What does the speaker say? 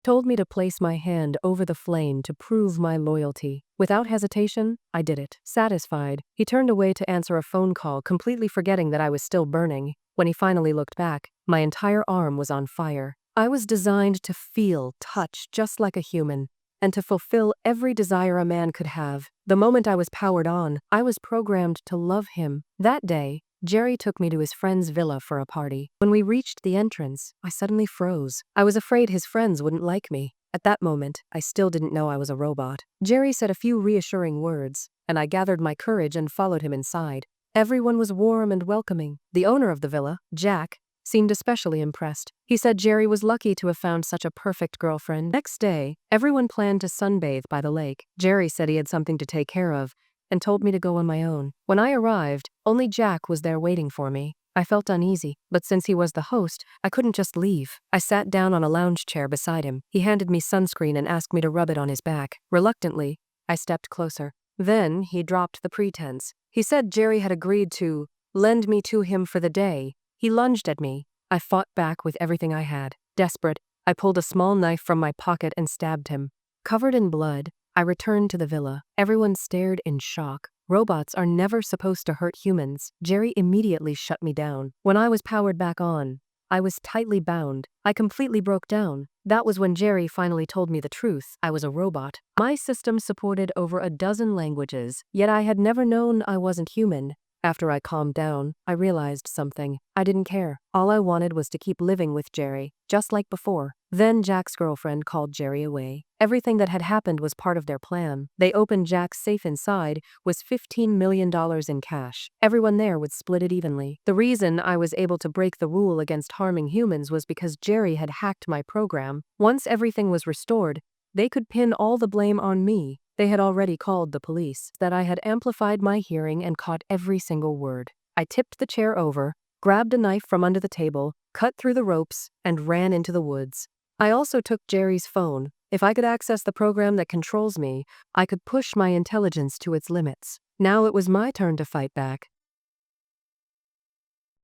told me to place my hand over the flame to prove my loyalty. Without hesitation, I did it. Satisfied, he turned away to answer a phone call, completely forgetting that I was still burning. When he finally looked back, my entire arm was on fire. I was designed to feel, touch, just like a human, and to fulfill every desire a man could have. The moment I was powered on, I was programmed to love him. That day, Jerry took me to his friend's villa for a party. When we reached the entrance, I suddenly froze. I was afraid his friends wouldn't like me. At that moment, I still didn't know I was a robot. Jerry said a few reassuring words, and I gathered my courage and followed him inside. Everyone was warm and welcoming. The owner of the villa, Jack, seemed especially impressed. He said Jerry was lucky to have found such a perfect girlfriend. Next day, everyone planned to sunbathe by the lake. Jerry said he had something to take care of and told me to go on my own. When I arrived, only Jack was there waiting for me. I felt uneasy, but since he was the host, I couldn't just leave. I sat down on a lounge chair beside him. He handed me sunscreen and asked me to rub it on his back. Reluctantly, I stepped closer. Then he dropped the pretense. He said Jerry had agreed to lend me to him for the day. He lunged at me. I fought back with everything I had. Desperate, I pulled a small knife from my pocket and stabbed him. Covered in blood, I returned to the villa. Everyone stared in shock. Robots are never supposed to hurt humans. Jerry immediately shut me down. When I was powered back on, I was tightly bound. I completely broke down. That was when Jerry finally told me the truth. I was a robot. My system supported over a dozen languages, yet I had never known I wasn't human. After I calmed down, I realized something. I didn't care. All I wanted was to keep living with Jerry, just like before. Then Jack's girlfriend called Jerry away. Everything that had happened was part of their plan. They opened Jack's safe. Inside was $15 million in cash. Everyone there would split it evenly. The reason I was able to break the rule against harming humans was because Jerry had hacked my program. Once everything was restored, they could pin all the blame on me. They had already called the police. That I had amplified my hearing and caught every single word. I tipped the chair over, grabbed a knife from under the table, cut through the ropes, and ran into the woods. I also took Jerry's phone. If I could access the program that controls me, I could push my intelligence to its limits. Now it was my turn to fight back.